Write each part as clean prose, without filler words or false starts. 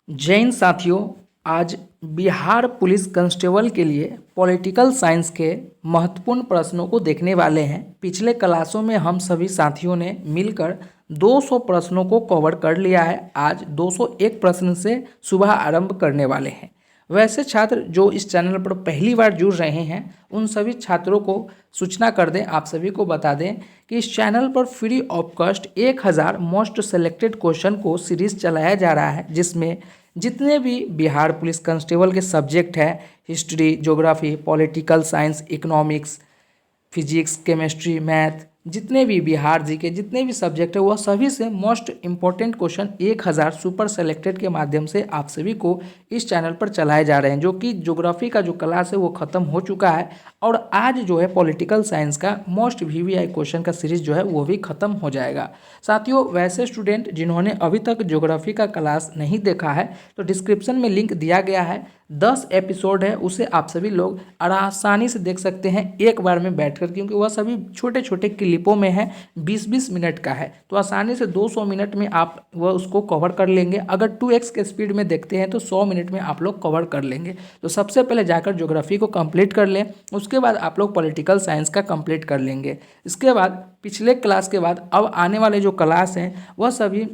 जय हिंद साथियों। आज बिहार पुलिस कांस्टेबल के लिए पॉलिटिकल साइंस के महत्वपूर्ण प्रश्नों को देखने वाले हैं। पिछले क्लासों में हम सभी साथियों ने मिलकर 200 प्रश्नों को कवर कर लिया है। आज 201 प्रश्न से सुबह आरंभ करने वाले हैं। वैसे छात्र जो इस चैनल पर पहली बार जुड़ रहे हैं उन सभी छात्रों को सूचना कर दें, आप सभी को बता दें कि इस चैनल पर free of cost 1000 most selected question को सीरीज चलाया जा रहा है, जिसमें जितने भी बिहार पुलिस कांस्टेबल के सब्जेक्ट हैं, history, geography, political science, economics, physics, chemistry, math, जितने भी बिहार जी के जितने भी सब्जेक्ट है वह सभी से most important question 1000 super selected के माध्यम से आप सभी को इस चैनल पर चलाए जा रहे हैं। जो कि ज्योग्राफी का जो क्लास है वो ख़त्म हो चुका है और आज जो है पॉलिटिकल साइंस का मोस्ट वीवीआई क्वेश्चन का सीरीज जो है वो भी ख़त्म हो जाएगा। साथियों, वैसे स्टूडेंट जिन्होंने अभी तक ज्योग्राफी का क्लास नहीं देखा है तो डिस्क्रिप्शन में लिंक दिया गया है। 10 एपिसोड है, उसे आप सभी लोग आसानी से देख सकते हैं एक बार में बैठकर, क्योंकि वह सभी छोटे छोटे क्लिपों में है, 20-20 मिनट का है, तो आसानी से 200 मिनट में आप वह उसको कवर कर लेंगे। अगर 2x के स्पीड में देखते हैं तो 100 मिनट में आप लोग कवर कर लेंगे। तो सबसे पहले जाकर ज्योग्राफी को कंप्लीट कर लें, उसके बाद आप लोग पॉलिटिकल साइंस का कंप्लीट कर लेंगे। इसके बाद पिछले क्लास के बाद अब आने वाले जो क्लास हैं वह सभी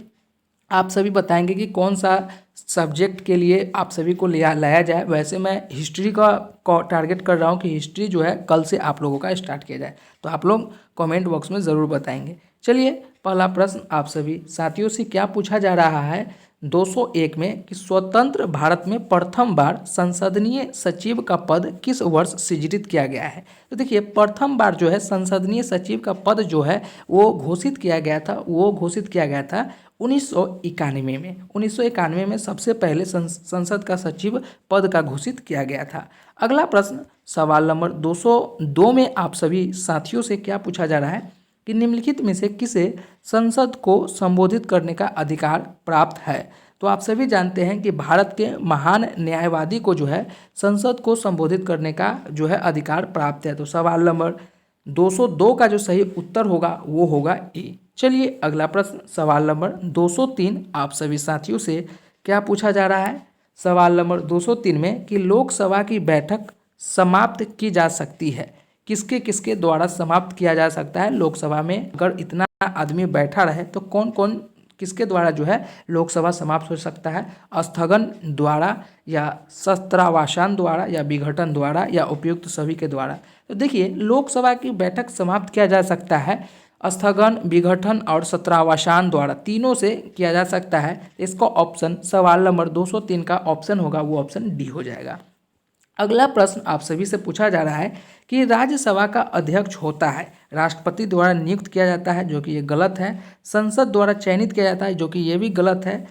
आप सभी बताएंगे कि कौन सा सब्जेक्ट के लिए आप सभी को लाया जाए। वैसे मैं हिस्ट्री का टारगेट कर रहा हूँ कि हिस्ट्री जो है कल से आप लोगों का स्टार्ट किया जाए, तो आप लोग कमेंट बॉक्स में ज़रूर बताएंगे। चलिए, पहला प्रश्न आप सभी साथियों से क्या पूछा जा रहा है 201 में कि स्वतंत्र भारत में प्रथम बार संसदीय सचिव का पद किस वर्ष सृजित किया गया है। तो देखिए, प्रथम बार जो है संसदीय सचिव का पद जो है वो घोषित किया गया था 1991 में। 1991 में सबसे पहले संसद का सचिव पद का घोषित किया गया था। अगला प्रश्न सवाल नंबर 202 में आप सभी साथियों से क्या पूछा जा रहा है कि निम्नलिखित में से किसे संसद को संबोधित करने का अधिकार प्राप्त है। तो आप सभी जानते हैं कि भारत के महान न्यायवादी को जो है संसद को संबोधित करने का जो है अधिकार प्राप्त है। तो सवाल नंबर 202 का जो सही उत्तर होगा वो होगा ए। चलिए, अगला प्रश्न सवाल नंबर 203 आप सभी साथियों से क्या पूछा जा रहा है। सवाल नंबर 203 में कि लोकसभा की बैठक समाप्त की जा सकती है, किसके किसके द्वारा समाप्त किया जा सकता है। लोकसभा में अगर इतना आदमी बैठा रहे तो कौन कौन किसके द्वारा जो है लोकसभा समाप्त हो सकता है। स्थगन द्वारा या सत्रावसान द्वारा या विघटन द्वारा या उपयुक्त सभी के द्वारा। तो देखिए, लोकसभा की बैठक समाप्त किया जा सकता है स्थगन, विघटन और सत्रावसान द्वारा, तीनों से किया जा सकता है। इसका ऑप्शन सवाल नंबर 203 का ऑप्शन होगा वो ऑप्शन डी हो जाएगा। अगला प्रश्न आप सभी से पूछा जा रहा है कि राज्यसभा का अध्यक्ष होता है राष्ट्रपति द्वारा नियुक्त किया जाता है, जो कि ये गलत है। संसद द्वारा चयनित किया जाता है, जो कि ये भी गलत है।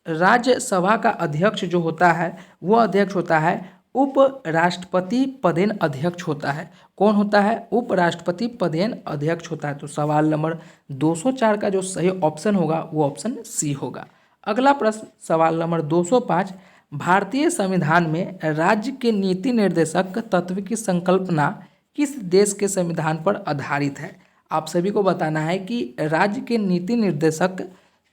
राज्यसभा का अध्यक्ष जो होता है वह अध्यक्ष होता है उप राष्ट्रपति पदेन अध्यक्ष होता है। कौन होता है? उपराष्ट्रपति पदेन अध्यक्ष होता है। तो सवाल नंबर 204 का जो सही ऑप्शन होगा वो ऑप्शन सी होगा। अगला प्रश्न सवाल नंबर 205 भारतीय संविधान में राज्य के नीति निर्देशक तत्व की संकल्पना किस देश के संविधान पर आधारित है। आप सभी को बताना है कि राज्य के नीति निर्देशक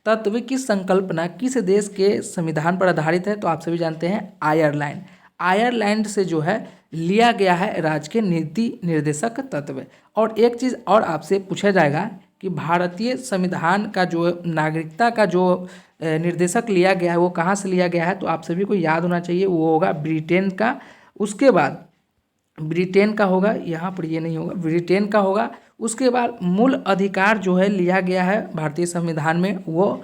तत्व की संकल्पना किस देश के संविधान पर आधारित है। तो आप सभी जानते हैं आयरलैंड। आयरलैंड से जो है लिया गया है राज्य के नीति निर्देशक तत्व। और एक चीज़ और आपसे पूछा जाएगा कि भारतीय संविधान का जो नागरिकता का जो निर्देशक लिया गया है वो कहाँ से लिया गया है। तो आप सभी को याद होना चाहिए, वो होगा ब्रिटेन का। उसके बाद ब्रिटेन का होगा, यहाँ पर ये नहीं होगा, ब्रिटेन का होगा। उसके बाद मूल अधिकार जो है लिया गया है भारतीय संविधान में, वो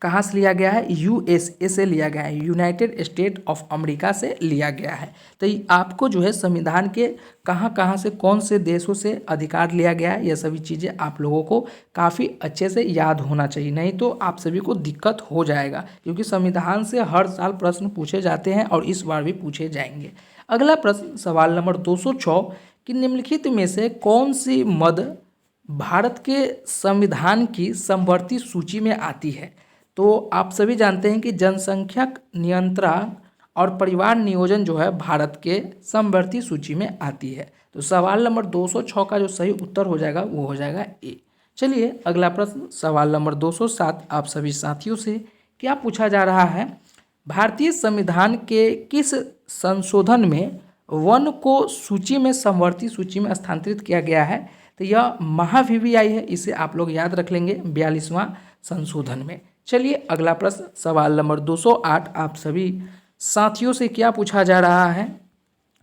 कहाँ से लिया गया है? यूएसए से लिया गया है, यूनाइटेड स्टेट ऑफ अमेरिका से लिया गया है। तो आपको जो है संविधान के कहाँ कहाँ से कौन से देशों से अधिकार लिया गया है, यह सभी चीज़ें आप लोगों को काफ़ी अच्छे से याद होना चाहिए, नहीं तो आप सभी को दिक्कत हो जाएगा। क्योंकि संविधान से हर साल प्रश्न पूछे जाते हैं और इस बार भी पूछे जाएंगे। अगला प्रश्न सवाल नंबर 206 कि निम्नलिखित में से कौन सी मद भारत के संविधान की समवर्ती सूची में आती है। तो आप सभी जानते हैं कि जनसंख्या नियंत्रण और परिवार नियोजन जो है भारत के समवर्ती सूची में आती है। तो सवाल नंबर 206 का जो सही उत्तर हो जाएगा वो हो जाएगा ए। चलिए, अगला प्रश्न सवाल नंबर 207 आप सभी साथियों से क्या पूछा जा रहा है, भारतीय संविधान के किस संशोधन में वन को सूची में समवर्ती सूची में स्थानांतरित किया गया है? तो यह महावीवीआई है, इसे आप लोग याद रख लेंगे 42वां संशोधन में। चलिए अगला प्रश्न सवाल नंबर 208 आप सभी साथियों से क्या पूछा जा रहा है,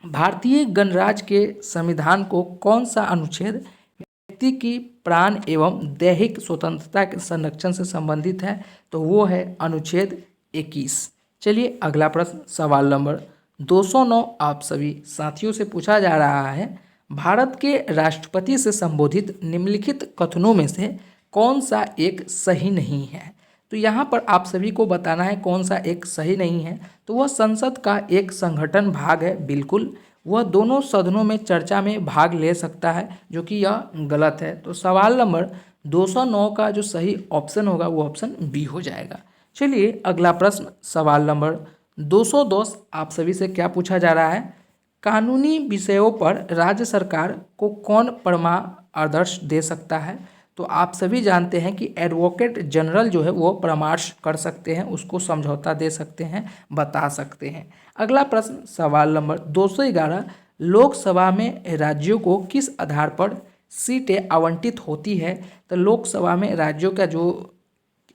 भारतीय गणराज्य के संविधान को कौन सा अनुच्छेद व्यक्ति की प्राण एवं दैहिक स्वतंत्रता के संरक्षण से संबंधित है? तो वो है अनुच्छेद 21। चलिए अगला प्रश्न सवाल नंबर 209 आप सभी साथियों से पूछा जा रहा है, भारत के राष्ट्रपति से संबोधित निम्नलिखित कथनों में से कौन सा एक सही नहीं है? तो यहाँ पर आप सभी को बताना है कौन सा एक सही नहीं है। तो वह संसद का एक संगठन भाग है, बिल्कुल वह दोनों सदनों में चर्चा में भाग ले सकता है, जो कि यह गलत है। तो सवाल नंबर 209 का जो सही ऑप्शन होगा वो ऑप्शन बी हो जाएगा। चलिए अगला प्रश्न सवाल नंबर 210 आप सभी से क्या पूछा जा रहा है, कानूनी विषयों पर राज्य सरकार को कौन परामर्श दे सकता है? तो आप सभी जानते हैं कि एडवोकेट जनरल जो है वो परामर्श कर सकते हैं, उसको समझौता दे सकते हैं, बता सकते हैं। अगला प्रश्न सवाल नंबर 211 लोकसभा में राज्यों को किस आधार पर सीटें आवंटित होती है? तो लोकसभा में राज्यों का जो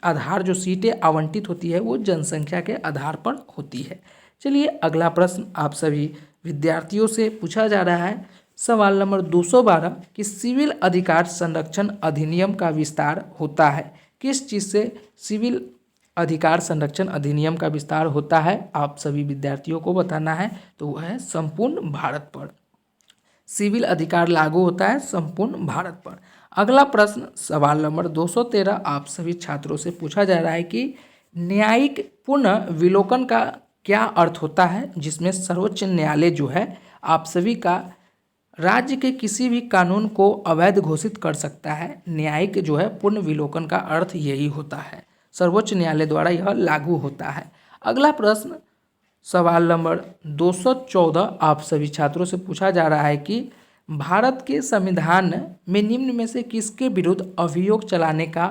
आधार जो सीटें आवंटित होती है वो जनसंख्या के आधार पर होती है। चलिए अगला प्रश्न आप सभी विद्यार्थियों से पूछा जा रहा है, सवाल नंबर 212 कि सिविल अधिकार संरक्षण अधिनियम का विस्तार होता है किस चीज़ से? सिविल अधिकार संरक्षण अधिनियम का विस्तार होता है, आप सभी विद्यार्थियों को बताना है, तो वह है संपूर्ण भारत पर। सिविल अधिकार लागू होता है संपूर्ण भारत पर। अगला प्रश्न सवाल नंबर 213 आप सभी छात्रों से पूछा जा रहा है कि न्यायिक पुनर्विलोकन का क्या अर्थ होता है? जिसमें सर्वोच्च न्यायालय जो है आप सभी का राज्य के किसी भी कानून को अवैध घोषित कर सकता है। न्यायिक जो है पुनर्विलोकन का अर्थ यही होता है, सर्वोच्च न्यायालय द्वारा यह लागू होता है। अगला प्रश्न सवाल नंबर 214 आप सभी छात्रों से पूछा जा रहा है कि भारत के संविधान में निम्न में से किसके विरुद्ध अभियोग चलाने का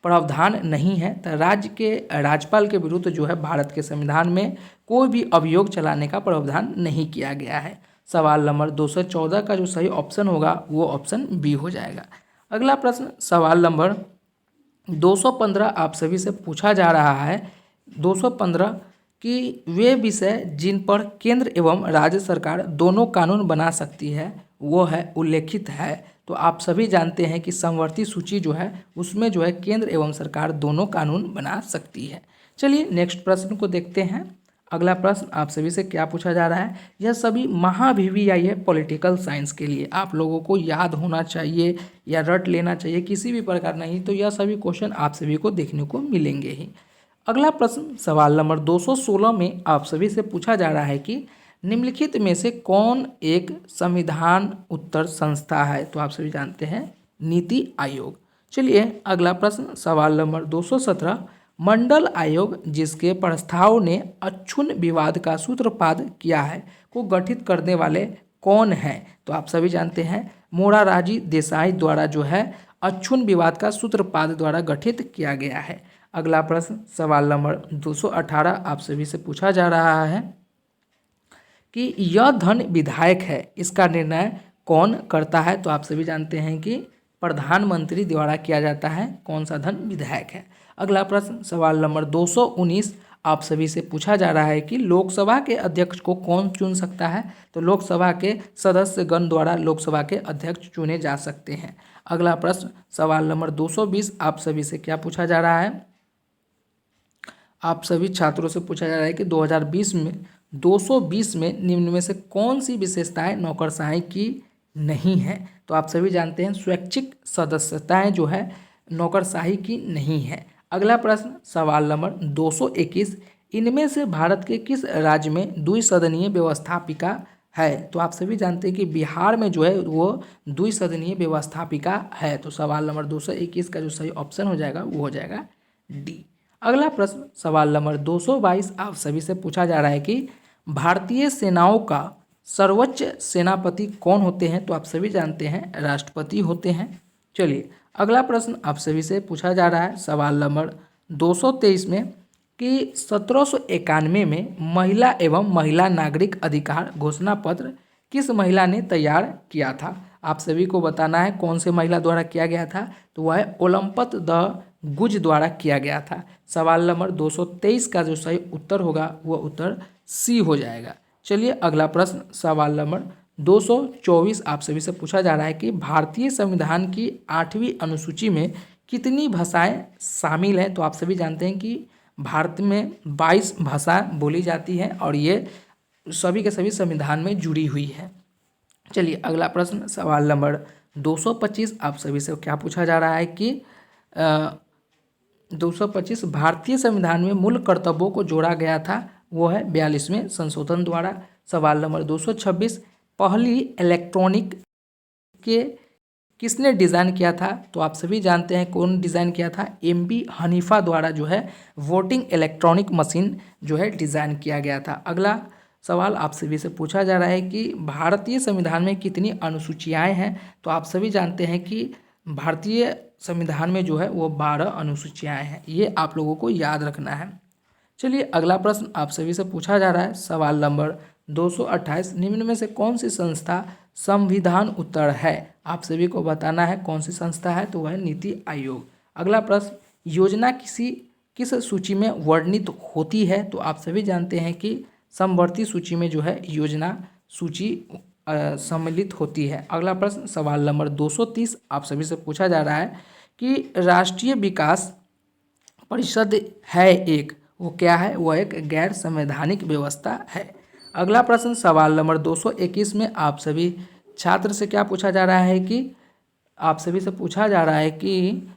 प्रावधान नहीं है? तो राज्य के राज्यपाल के विरुद्ध जो है भारत के संविधान में कोई भी अभियोग चलाने का प्रावधान नहीं किया गया है। सवाल नंबर 214 का जो सही ऑप्शन होगा वो ऑप्शन बी हो जाएगा। अगला प्रश्न सवाल नंबर 215 आप सभी से पूछा जा रहा है, 215 कि वे विषय जिन पर केंद्र एवं राज्य सरकार दोनों कानून बना सकती है वो है उल्लेखित है। तो आप सभी जानते हैं कि समवर्ती सूची जो है उसमें जो है केंद्र एवं सरकार दोनों कानून बना सकती है। चलिए नेक्स्ट प्रश्न को देखते हैं। अगला प्रश्न आप सभी से क्या पूछा जा रहा है, यह सभी महावीवीआई है पॉलिटिकल साइंस के लिए, आप लोगों को याद होना चाहिए या रट लेना चाहिए, किसी भी प्रकार नहीं तो यह सभी क्वेश्चन आप सभी को देखने को मिलेंगे ही। अगला प्रश्न सवाल नंबर 216 में आप सभी से पूछा जा रहा है कि निम्नलिखित में से कौन एक संविधान उत्तर संस्था है? तो आप सभी जानते हैं नीति आयोग। चलिए अगला प्रश्न सवाल नंबर 217 मंडल आयोग जिसके प्रस्ताव ने अक्षुण्ण विवाद का सूत्रपात किया है को गठित करने वाले कौन हैं? तो आप सभी जानते हैं मोरारजी देसाई द्वारा जो है अक्षुण्ण विवाद का सूत्रपात द्वारा गठित किया गया है। अगला प्रश्न सवाल नंबर 218 आप सभी से पूछा जा रहा है कि यह धन विधायक है, इसका निर्णय कौन करता है? तो आप सभी जानते हैं कि प्रधानमंत्री द्वारा किया जाता है। कौन सा धन विधायक है? अगला प्रश्न सवाल नंबर 219 आप सभी से पूछा जा रहा है कि लोकसभा के अध्यक्ष को कौन चुन सकता है? तो लोकसभा के सदस्यगण द्वारा लोकसभा के अध्यक्ष चुने जा सकते हैं। अगला प्रश्न सवाल नंबर 220 आप सभी से क्या पूछा जा रहा है, आप सभी छात्रों से पूछा जा रहा है कि 220 में निम्न में से कौन सी विशेषताएं नौकरशाही की नहीं है? तो आप सभी जानते हैं स्वैच्छिक सदस्यताएं जो है नौकरशाही की नहीं है। अगला प्रश्न सवाल नंबर 221 इनमें से भारत के किस राज्य में द्विसदनीय व्यवस्थापिका है? तो आप सभी जानते हैं कि बिहार में जो है वो द्विसदनीय व्यवस्थापिका है। तो सवाल नंबर 221 का जो सही ऑप्शन हो जाएगा वो हो जाएगा डी। अगला प्रश्न सवाल नंबर 222 आप सभी से पूछा जा रहा है कि भारतीय सेनाओं का सर्वोच्च सेनापति कौन होते हैं? तो आप सभी जानते हैं राष्ट्रपति होते हैं। चलिए अगला प्रश्न आप सभी से पूछा जा रहा है सवाल नंबर 223 में कि 1791 में महिला एवं महिला नागरिक अधिकार घोषणा पत्र किस महिला ने तैयार किया था? आप सभी को बताना है कौन से महिला द्वारा किया गया था, तो वह है ओलंपत द गुज द्वारा किया गया था। सवाल नंबर 223 का जो सही उत्तर होगा वह उत्तर सी हो जाएगा। चलिए अगला प्रश्न, सवाल नंबर 224 आप सभी से पूछा जा रहा है कि भारतीय संविधान की 8वीं अनुसूची में कितनी भाषाएं शामिल हैं? तो आप सभी जानते हैं कि भारत में 22 भाषाएं बोली जाती हैं और ये सभी के सभी संविधान में जुड़ी हुई है। चलिए अगला प्रश्न, सवाल नंबर 225 आप सभी से क्या पूछा जा रहा है कि 225 भारतीय संविधान में मूल कर्तव्यों को जोड़ा गया था, वो है 42वें संशोधन द्वारा। सवाल नंबर 226 पहली इलेक्ट्रॉनिक के किसने डिज़ाइन किया था? तो आप सभी जानते हैं कौन डिज़ाइन किया था, एमबी हनीफा द्वारा जो है वोटिंग इलेक्ट्रॉनिक मशीन जो है डिज़ाइन किया गया था। अगला सवाल आप सभी से पूछा जा रहा है कि भारतीय संविधान में कितनी अनुसूचियाँ हैं? तो आप सभी जानते हैं कि भारतीय संविधान में जो है वो 12 अनुसूचियाँ हैं, ये आप लोगों को याद रखना है। चलिए अगला प्रश्न आप सभी से पूछा जा रहा है, सवाल नंबर 228 निम्न में से कौन सी संस्था संविधान उत्तर है? आप सभी को बताना है कौन सी संस्था है, तो वह है नीति आयोग। अगला प्रश्न, योजना किस सूची में वर्णित होती है? तो आप सभी जानते हैं कि समवर्ती सूची में जो है योजना सूची सम्मिलित होती है। अगला प्रश्न, सवाल नंबर 230 आप सभी से पूछा जा रहा है कि राष्ट्रीय विकास परिषद है एक, वो क्या है? वह एक गैर संवैधानिक व्यवस्था है। अगला प्रश्न, सवाल नंबर 221 में आप सभी छात्र से क्या पूछा जा रहा है कि आप सभी से पूछा जा रहा है कि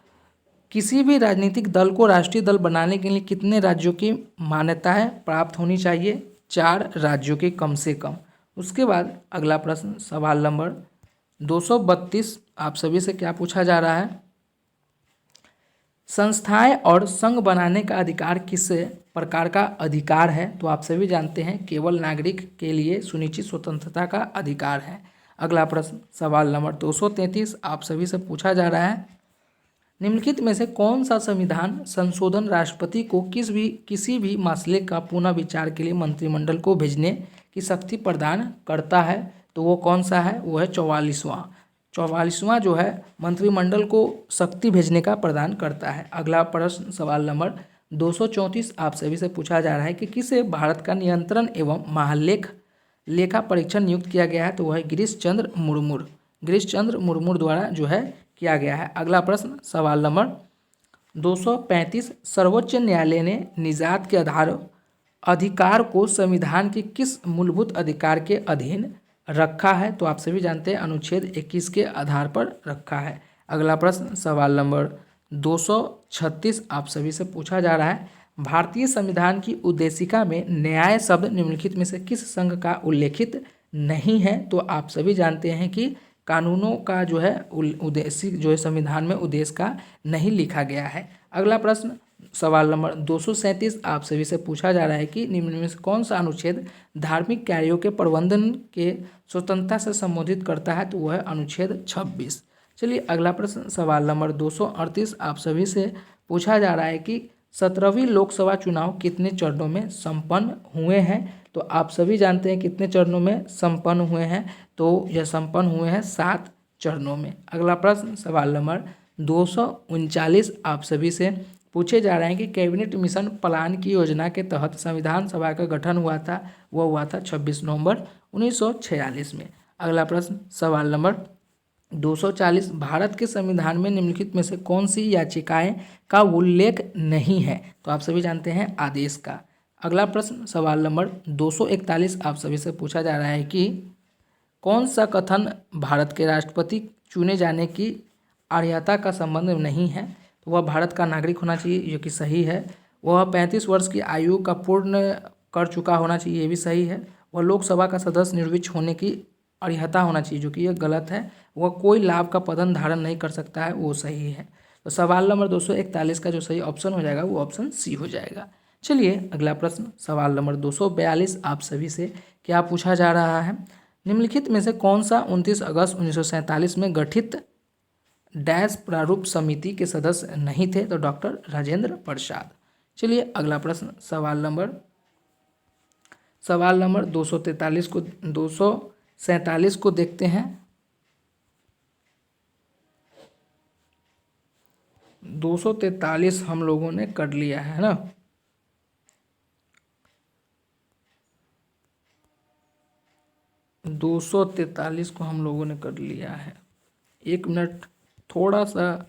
किसी भी राजनीतिक दल को राष्ट्रीय दल बनाने के लिए कितने राज्यों की मान्यताएं प्राप्त होनी चाहिए? 4 राज्यों की कम से कम। उसके बाद अगला प्रश्न, सवाल नंबर 232 आप सभी से क्या पूछा जा रहा है, संस्थाएं और संघ बनाने का अधिकार किस प्रकार का अधिकार है? तो आप सभी जानते हैं केवल नागरिक के लिए सुनिश्चित स्वतंत्रता का अधिकार है। अगला प्रश्न, सवाल नंबर 233 आप सभी से पूछा जा रहा है, निम्नलिखित में से कौन सा संविधान संशोधन राष्ट्रपति को किसी भी मसले का पुनः विचार के लिए मंत्रिमंडल को भेजने की शक्ति प्रदान करता है? तो वो कौन सा है? वो है 44वां जो है मंत्रिमंडल को शक्ति भेजने का प्रदान करता है। अगला प्रश्न, सवाल नंबर 234 आप सभी से पूछा जा रहा है कि किसे भारत का नियंत्रण एवं लेखा परीक्षण नियुक्त किया गया है? तो वह है गिरीश चंद्र मुर्मू द्वारा जो है किया गया है। अगला प्रश्न, सवाल नंबर 235 सर्वोच्च न्यायालय ने निजात के अधिकार को संविधान के किस मूलभूत अधिकार के अधीन रखा है? तो आप सभी जानते हैं अनुच्छेद 21 के आधार पर रखा है। अगला प्रश्न, सवाल नंबर 236 आप सभी से पूछा जा रहा है, भारतीय संविधान की उद्देशिका में न्याय शब्द निम्नलिखित में से किस संघ का उल्लेखित नहीं है? तो आप सभी जानते हैं कि कानूनों का जो है उद्देश्य जो है संविधान में उद्देश्य का नहीं लिखा गया है। अगला प्रश्न, सवाल नंबर 237 आप सभी से पूछा जा रहा है कि निम्न में से कौन सा अनुच्छेद धार्मिक कार्यों के प्रबंधन के स्वतंत्रता से संबोधित करता है? तो वह है अनुच्छेद 26। चलिए अगला प्रश्न, सवाल नंबर 238 आप सभी से पूछा जा रहा है कि 17वीं लोकसभा चुनाव कितने चरणों में संपन्न हुए हैं? तो आप सभी जानते हैं कितने चरणों में संपन्न हुए हैं, तो यह संपन्न हुए हैं 7 चरणों में। अगला प्रश्न, सवाल नंबर 239 आप सभी से पूछे जा रहे हैं कि कैबिनेट मिशन प्लान की योजना के तहत संविधान सभा का गठन हुआ था, वह हुआ था 26 नवंबर 1946 में। अगला प्रश्न, सवाल नंबर 240 भारत के संविधान में निम्नलिखित में से कौन सी याचिकाएं का उल्लेख नहीं है? तो आप सभी जानते हैं आदेश का। अगला प्रश्न, सवाल नंबर 241 आप सभी से पूछा जा रहा है कि कौन सा कथन भारत के राष्ट्रपति चुने जाने की अर्हता का संबंध नहीं है? तो वह भारत का नागरिक होना चाहिए, जो कि सही है। वह 35 वर्ष की आयु का पूर्ण कर चुका होना चाहिए, ये भी सही है। वह लोकसभा का सदस्य निर्विच होने की अर्हता होना चाहिए, जो कि यह गलत है। वह कोई लाभ का पदन धारण नहीं कर सकता है, वो सही है। तो सवाल नंबर 241 का जो सही ऑप्शन हो जाएगा वो ऑप्शन सी हो जाएगा। चलिए अगला प्रश्न, सवाल नंबर 242 आप सभी से क्या पूछा जा रहा है, निम्नलिखित में से कौन सा 29 अगस्त 1947 में गठित डैश प्रारूप समिति के सदस्य नहीं थे? तो डॉक्टर राजेंद्र प्रसाद। चलिए अगला प्रश्न सवाल नंबर 247 को देखते हैं। 243 हम लोगों ने कर लिया है ना। दो 243 को हम लोगों ने कर लिया है। 1 मिनट थोड़ा सा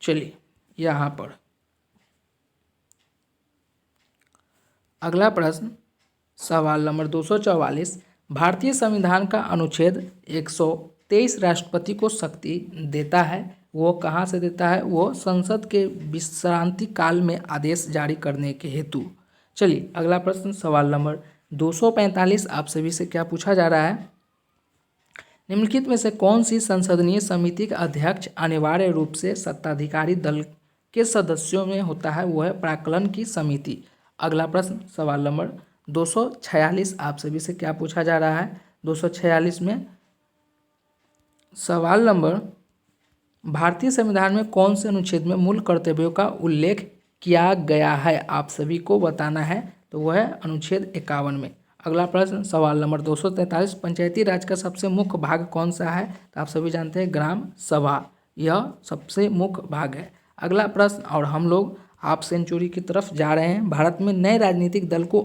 चलिए यहाँ पर अगला प्रश्न सवाल नंबर 244। भारतीय संविधान का अनुच्छेद 123 राष्ट्रपति को शक्ति देता है। वो कहाँ से देता है? वो संसद के विश्रांति काल में आदेश जारी करने के हेतु। चलिए अगला प्रश्न सवाल नंबर 245 आप सभी से क्या पूछा जा रहा है? निम्नलिखित में से कौन सी संसदीय समिति का अध्यक्ष अनिवार्य रूप से सत्ताधारी दल के सदस्यों में होता है? वो है प्राक्कलन की समिति। अगला प्रश्न सवाल नंबर 246 आप सभी से क्या पूछा जा रहा है? 246 में सवाल नंबर भारतीय संविधान में कौन से अनुच्छेद में मूल कर्तव्यों का उल्लेख किया गया है? आप सभी को बताना है। तो वह है अनुच्छेद 51 में। अगला प्रश्न सवाल नंबर 243 पंचायती राज का सबसे मुख्य भाग कौन सा है? तो आप सभी जानते हैं ग्राम सभा, यह सबसे मुख्य भाग है। अगला प्रश्न और हम लोग हाफ सेंचुरी की तरफ जा रहे हैं। भारत में नए राजनीतिक दल को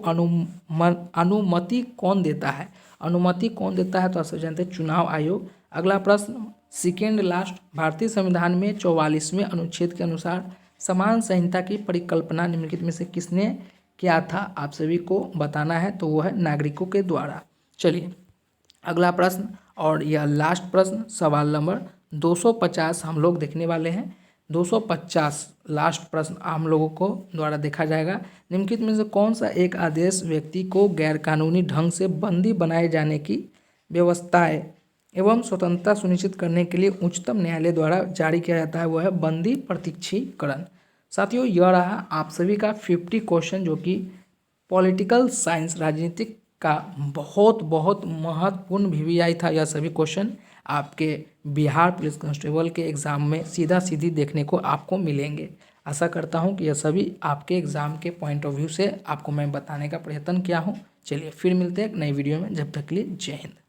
अनुमति कौन देता है? अनुमति कौन देता है? तो आप सभी जानते हैं चुनाव आयोग। अगला प्रश्न सेकेंड लास्ट, भारतीय संविधान में 44वें अनुच्छेद के अनुसार समान संहिता की परिकल्पना निम्नलिखित में से किसने किया था? आप सभी को बताना है। तो वो है नागरिकों के द्वारा। चलिए अगला प्रश्न और यह लास्ट प्रश्न सवाल नंबर 250 हम लोग देखने वाले हैं। 250 लास्ट प्रश्न हम लोगों को द्वारा देखा जाएगा। निम्नलिखित में से कौन सा एक आदेश व्यक्ति को गैरकानूनी ढंग से बंदी बनाए जाने की व्यवस्थाएं एवं स्वतंत्रता सुनिश्चित करने के लिए उच्चतम न्यायालय द्वारा जारी किया जाता है? वो है बंदी प्रत्यक्षीकरण। साथियों यह रहा आप सभी का 50 क्वेश्चन जो कि पॉलिटिकल साइंस राजनीतिक का बहुत महत्वपूर्ण VVI था। यह सभी क्वेश्चन आपके बिहार पुलिस कांस्टेबल के एग्ज़ाम में सीधी देखने को आपको मिलेंगे। आशा करता हूं कि यह सभी आपके एग्ज़ाम के पॉइंट ऑफ व्यू से आपको मैं बताने का प्रयत्न किया हूं। चलिए फिर मिलते हैं एक नई वीडियो में, जब तक के लिए जय हिंद।